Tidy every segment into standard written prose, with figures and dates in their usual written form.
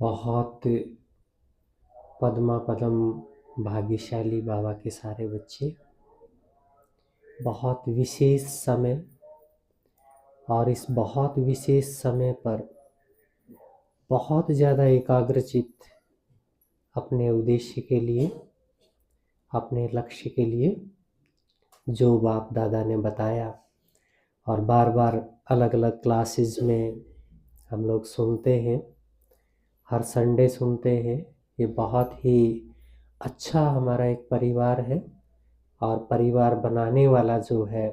बहुत पद्मा पदम भाग्यशाली बाबा के सारे बच्चे बहुत विशेष समय और इस बहुत विशेष समय पर बहुत ज़्यादा एकाग्रचित अपने उद्देश्य के लिए, अपने लक्ष्य के लिए जो बाप दादा ने बताया और बार बार अलग अलग क्लासेस में हम लोग सुनते हैं, हर संडे सुनते हैं। ये बहुत ही अच्छा हमारा एक परिवार है और परिवार बनाने वाला जो है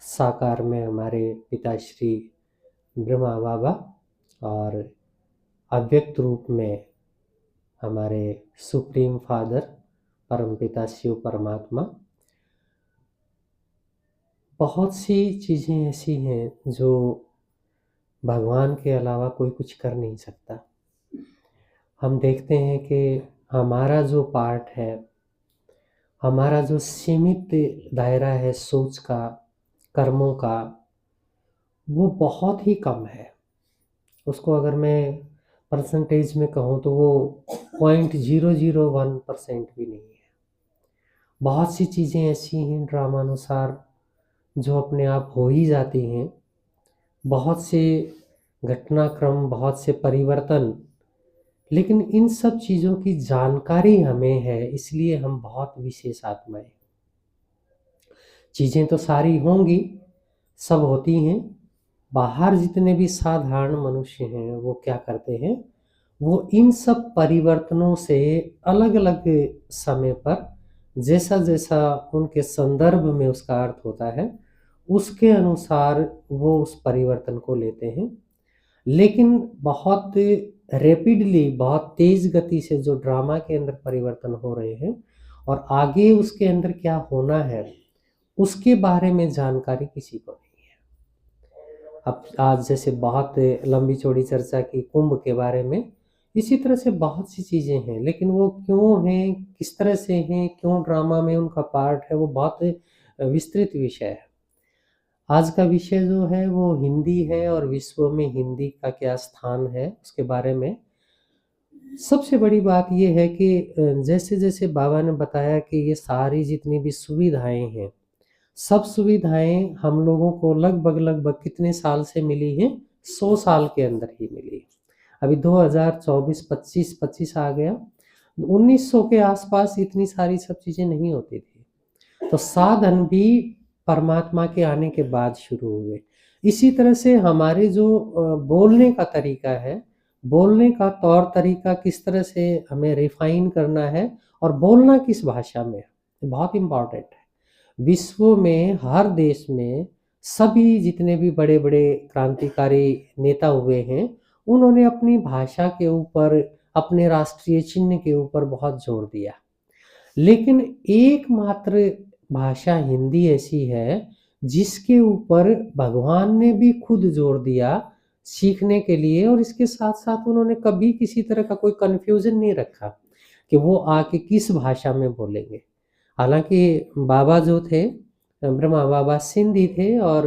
साकार में हमारे पिताश्री ब्रह्मा बाबा और अव्यक्त रूप में हमारे सुप्रीम फादर परमपिता शिव परमात्मा। बहुत सी चीज़ें ऐसी हैं जो भगवान के अलावा कोई कुछ कर नहीं सकता। हम देखते हैं कि हमारा जो पार्ट है, हमारा जो सीमित दायरा है सोच का, कर्मों का, वो बहुत ही कम है। उसको अगर मैं परसेंटेज में कहूँ तो वो 0.001% भी नहीं है। बहुत सी चीज़ें ऐसी हैं ड्रामानुसार जो अपने आप हो ही जाती हैं। बहुत से घटनाक्रम, बहुत से परिवर्तन, लेकिन इन सब चीज़ों की जानकारी हमें है, इसलिए हम बहुत विशेष आत्माएं। चीज़ें तो सारी होंगी, सब होती हैं। बाहर जितने भी साधारण मनुष्य हैं वो क्या करते हैं, वो इन सब परिवर्तनों से अलग अलग समय पर जैसा जैसा उनके संदर्भ में उसका अर्थ होता है उसके अनुसार वो उस परिवर्तन को लेते हैं। लेकिन बहुत रैपिडली, बहुत तेज गति से जो ड्रामा के अंदर परिवर्तन हो रहे हैं और आगे उसके अंदर क्या होना है उसके बारे में जानकारी किसी को नहीं है। अब आज जैसे बहुत लंबी चौड़ी चर्चा की कुंभ के बारे में, इसी तरह से बहुत सी चीज़ें हैं, लेकिन वो क्यों हैं, किस तरह से हैं, क्यों ड्रामा में उनका पार्ट है, वो बहुत विस्तृत विषय है। आज का विषय जो है वो हिंदी है और विश्व में हिंदी का क्या स्थान है उसके बारे में। सबसे बड़ी बात ये है कि जैसे जैसे बाबा ने बताया कि ये सारी जितनी भी सुविधाएं हैं, सब सुविधाएं हम लोगों को लगभग लगभग कितने साल से मिली हैं? 100 साल के अंदर ही मिली। अभी 2024-25 आ गया, 1900 के आसपास इतनी सारी सब चीज़ें नहीं होती थी। तो साधन भी परमात्मा के आने के बाद शुरू हुए। इसी तरह से हमारे जो बोलने का तरीका है, बोलने का तौर तरीका किस तरह से हमें रिफाइन करना है और बोलना किस भाषा में, बहुत इम्पॉर्टेंट है। विश्व में हर देश में सभी जितने भी बड़े बड़े क्रांतिकारी नेता हुए हैं, उन्होंने अपनी भाषा के ऊपर, अपने राष्ट्रीय चिन्ह के ऊपर बहुत जोर दिया। लेकिन एकमात्र भाषा हिंदी ऐसी है जिसके ऊपर भगवान ने भी खुद जोर दिया सीखने के लिए, और इसके साथ साथ उन्होंने कभी किसी तरह का कोई कन्फ्यूजन नहीं रखा कि वो आके किस भाषा में बोलेंगे। हालांकि बाबा जो थे, ब्रह्मा बाबा, सिंधी थे और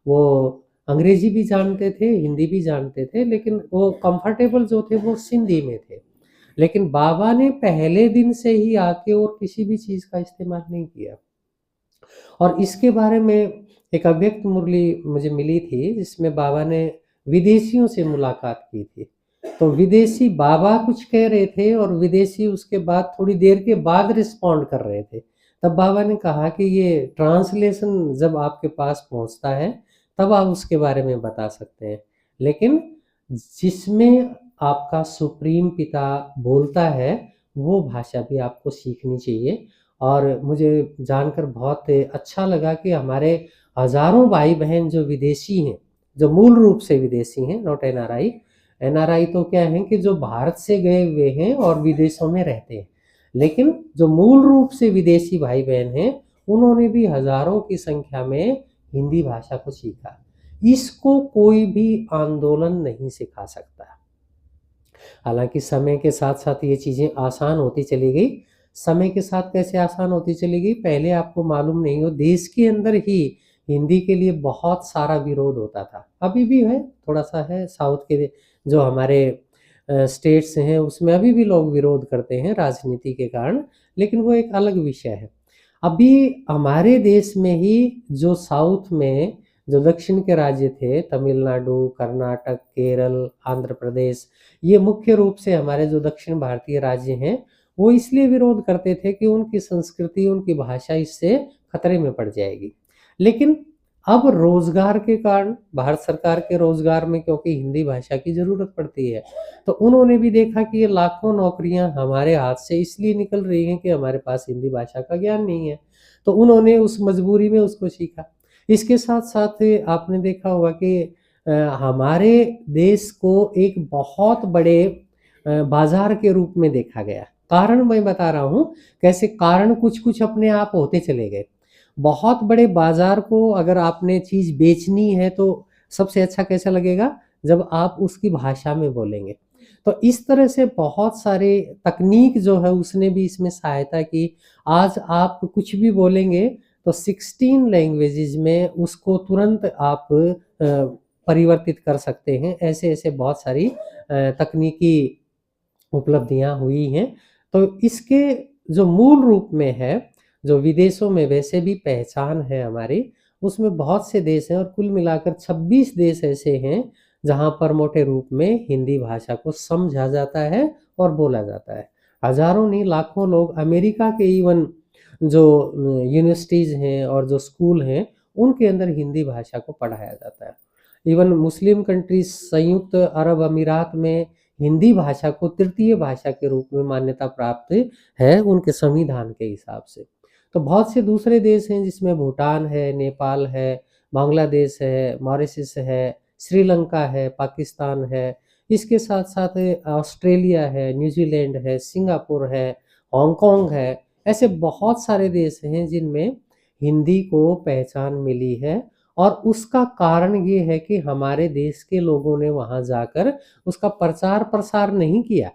वो अंग्रेजी भी जानते थे, हिंदी भी जानते थे, लेकिन वो कंफर्टेबल जो थे वो सिंधी में थे। लेकिन बाबा ने पहले दिन से ही आके और किसी भी चीज़ का इस्तेमाल नहीं किया। और इसके बारे में एक अव्यक्त मुरली मुझे मिली थी जिसमें बाबा ने विदेशियों से मुलाकात की थी। तो विदेशी बाबा कुछ कह रहे थे और विदेशी उसके बाद थोड़ी देर के बाद रिस्पॉन्ड कर रहे थे। तब बाबा ने कहा कि ये ट्रांसलेशन जब आपके पास पहुंचता है तब आप उसके बारे में बता सकते हैं, लेकिन जिसमें आपका सुप्रीम पिता बोलता है वो भाषा भी आपको सीखनी चाहिए। और मुझे जानकर बहुत अच्छा लगा कि हमारे हजारों भाई बहन जो विदेशी हैं, जो मूल रूप से विदेशी हैं, नॉट एनआरआई। एनआरआई तो क्या है कि जो भारत से गए हुए हैं और विदेशों में रहते हैं, लेकिन जो मूल रूप से विदेशी भाई बहन हैं उन्होंने भी हजारों की संख्या में हिंदी भाषा को सीखा। इसको कोई भी आंदोलन नहीं सिखा सकता। हालांकि समय के साथ साथ ये चीज़ें आसान होती चली गई। समय के साथ कैसे आसान होती चली गई, पहले आपको मालूम नहीं हो, देश के अंदर ही हिंदी के लिए बहुत सारा विरोध होता था, अभी भी है, थोड़ा सा है। साउथ के जो हमारे स्टेट्स हैं उसमें अभी भी लोग विरोध करते हैं राजनीति के कारण, लेकिन वो एक अलग विषय है। अभी हमारे देश में ही जो साउथ में जो दक्षिण के राज्य थे, तमिलनाडु, कर्नाटक, केरल, आंध्र प्रदेश, ये मुख्य रूप से हमारे जो दक्षिण भारतीय राज्य हैं, वो इसलिए विरोध करते थे कि उनकी संस्कृति, उनकी भाषा इससे खतरे में पड़ जाएगी। लेकिन अब रोजगार के कारण, भारत सरकार के रोजगार में क्योंकि हिंदी भाषा की जरूरत पड़ती है, तो उन्होंने भी देखा कि ये लाखों नौकरियां हमारे हाथ से इसलिए निकल रही हैं कि हमारे पास हिंदी भाषा का ज्ञान नहीं है, तो उन्होंने उस मजबूरी में उसको सीखा। इसके साथ साथ आपने देखा होगा कि हमारे देश को एक बहुत बड़े बाजार के रूप में देखा गया। कारण मैं बता रहा हूँ कैसे कारण कुछ कुछ अपने आप होते चले गए। बहुत बड़े बाजार को अगर आपने चीज बेचनी है तो सबसे अच्छा कैसा लगेगा, जब आप उसकी भाषा में बोलेंगे। तो इस तरह से बहुत सारे तकनीक जो है उसने भी इसमें सहायता की। आज आप कुछ भी बोलेंगे तो 16 लैंग्वेजेस में उसको तुरंत आप परिवर्तित कर सकते हैं। ऐसे ऐसे बहुत सारी तकनीकी उपलब्धियां हुई हैं। तो इसके जो मूल रूप में है, जो विदेशों में वैसे भी पहचान है हमारी, उसमें बहुत से देश हैं और कुल मिलाकर 26 देश ऐसे हैं जहां पर मोटे रूप में हिंदी भाषा को समझा जाता है और बोला जाता है। हजारों नहीं लाखों लोग अमेरिका के इवन जो यूनिवर्सिटीज हैं और जो स्कूल हैं उनके अंदर हिंदी भाषा को पढ़ाया जाता है। इवन मुस्लिम कंट्रीज, संयुक्त अरब अमीरात में हिंदी भाषा को तृतीय भाषा के रूप में मान्यता प्राप्त है उनके संविधान के हिसाब से। तो बहुत से दूसरे देश हैं जिसमें भूटान है, नेपाल है, बांग्लादेश है, मॉरिशस है, श्रीलंका है, पाकिस्तान है। इसके साथ साथ ऑस्ट्रेलिया है, न्यूजीलैंड है, सिंगापुर है, हांगकांग है। ऐसे बहुत सारे देश हैं जिनमें हिंदी को पहचान मिली है और उसका कारण ये है कि हमारे देश के लोगों ने वहां जाकर उसका प्रचार प्रसार नहीं किया।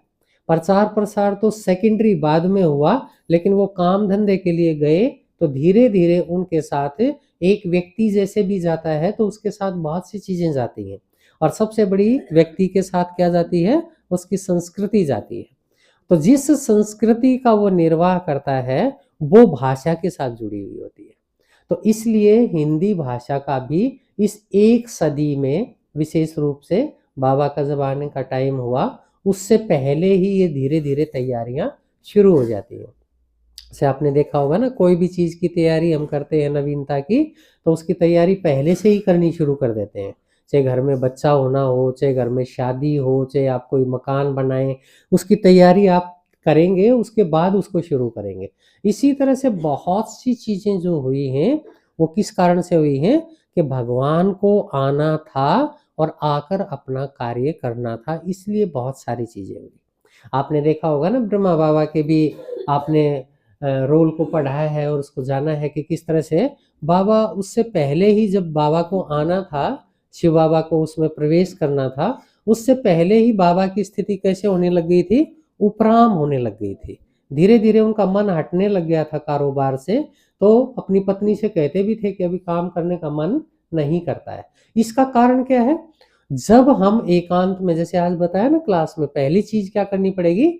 प्रचार प्रसार तो सेकेंडरी बाद में हुआ, लेकिन वो काम धंधे के लिए गए तो धीरे धीरे उनके साथ एक व्यक्ति जैसे भी जाता है तो उसके साथ बहुत सी चीजें जाती हैं और सबसे बड़ी व्यक्ति के साथ क्या जाती है, उसकी संस्कृति जाती है। तो जिस संस्कृति का वो निर्वाह करता है वो भाषा के साथ जुड़ी हुई होती है। तो इसलिए हिंदी भाषा का भी इस एक सदी में, विशेष रूप से बाबा का जमाने का टाइम हुआ, उससे पहले ही ये धीरे धीरे तैयारियां शुरू हो जाती हैं। जैसे आपने देखा होगा ना, कोई भी चीज की तैयारी हम करते हैं नवीनता की, तो उसकी तैयारी पहले से ही करनी शुरू कर देते हैं। चाहे घर में बच्चा होना हो, चाहे घर में शादी हो, चाहे आप कोई मकान बनाएं, उसकी तैयारी आप करेंगे, उसके बाद उसको शुरू करेंगे। इसी तरह से बहुत सी चीजें जो हुई हैं वो किस कारण से हुई हैं कि भगवान को आना था और आकर अपना कार्य करना था, इसलिए बहुत सारी चीजें हुई। आपने देखा होगा ना, ब्रह्मा बाबा के भी आपने रोल को पढ़ा है और उसको जाना है कि किस तरह से बाबा उससे पहले ही, जब बाबा को आना था, शिव बाबा को उसमें प्रवेश करना था, उससे पहले ही बाबा की स्थिति कैसे होने लग गई थी, उपराम होने लग गई थी। धीरे धीरे उनका मन हटने लग गया था कारोबार से, तो अपनी पत्नी से कहते भी थे कि अभी काम करने का मन नहीं करता है। इसका कारण क्या है, जब हम एकांत में, जैसे आज बताया ना क्लास में, पहली चीज क्या करनी पड़ेगी,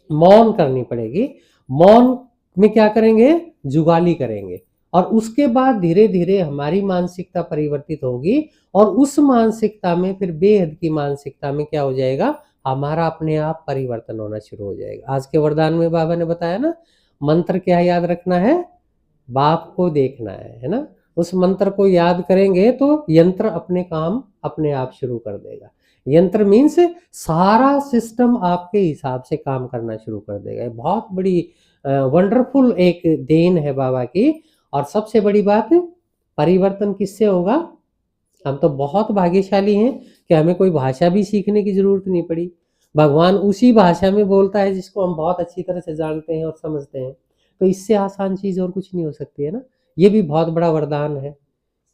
मौन करनी पड़ेगी। मौन में क्या करेंगे, जुगाली करेंगे और उसके बाद धीरे धीरे हमारी मानसिकता परिवर्तित होगी और उस मानसिकता में फिर बेहद की मानसिकता में क्या हो जाएगा, हमारा अपने आप परिवर्तन होना शुरू हो जाएगा। आज के वरदान में बाबा ने बताया ना, मंत्र क्या याद रखना है, बाप को देखना है ना। उस मंत्र को याद करेंगे तो यंत्र अपने काम अपने आप शुरू कर देगा। यंत्र मीन्स सारा सिस्टम आपके हिसाब से काम करना शुरू कर देगा। बहुत बड़ी वंडरफुल एक देन है बाबा की। और सबसे बड़ी बात, परिवर्तन किससे होगा, हम तो बहुत भाग्यशाली हैं कि हमें कोई भाषा भी सीखने की जरूरत नहीं पड़ी। भगवान उसी भाषा में बोलता है जिसको हम बहुत अच्छी तरह से जानते हैं और समझते हैं। तो इससे आसान चीज और कुछ नहीं हो सकती है ना। ये भी बहुत बड़ा वरदान है।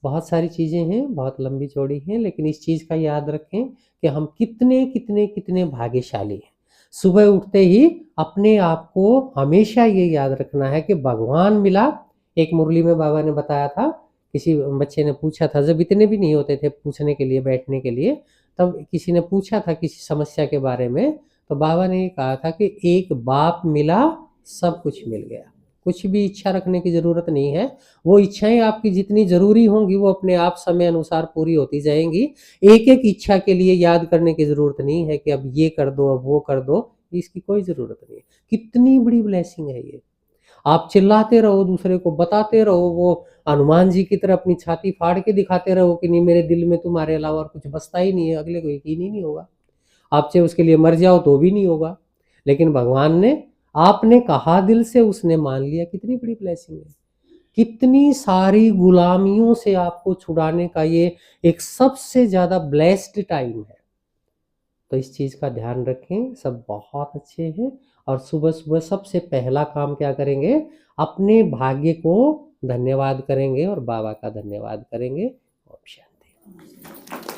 बहुत सारी चीजें हैं, बहुत लंबी चौड़ी हैं, लेकिन इस चीज का याद रखें कि हम कितने कितने कितने भाग्यशाली हैं। सुबह उठते ही अपने आप को हमेशा ये याद रखना है कि भगवान मिला। एक मुरली में बाबा ने बताया था, किसी बच्चे ने पूछा था, जब इतने भी नहीं होते थे पूछने के लिए, बैठने के लिए, तब किसी ने पूछा था किसी समस्या के बारे में, तो बाबा ने ये कहा था कि एक बाप मिला सब कुछ मिल गया। कुछ भी इच्छा रखने की ज़रूरत नहीं है। वो इच्छाएं आपकी जितनी ज़रूरी होंगी वो अपने आप समय अनुसार पूरी होती जाएंगी। एक एक इच्छा के लिए याद करने की ज़रूरत नहीं है कि अब ये कर दो, अब वो कर दो, इसकी कोई ज़रूरत नहीं है। कितनी बड़ी ब्लेसिंग है ये। आप चिल्लाते रहो, दूसरे को बताते रहो, वो हनुमान जी की तरह अपनी छाती फाड़ के दिखाते रहो कि नहीं मेरे दिल में तुम्हारे अलावा और कुछ बसता ही नहीं है, अगले को यकीन ही नहीं होगा। आप चाहे उसके लिए मर जाओ तो भी नहीं होगा। लेकिन भगवान ने, आपने कहा दिल से, उसने मान लिया। कितनी बड़ी ब्लेसिंग है। कितनी सारी गुलामियों से आपको छुड़ाने का ये एक सबसे ज्यादा ब्लेस्ड टाइम है। तो इस चीज का ध्यान रखें। सब बहुत अच्छे हैं। और सुबह सुबह सबसे पहला काम क्या करेंगे? अपने भाग्य को धन्यवाद करेंगे और बाबा का धन्यवाद करेंगे। ओम शांति।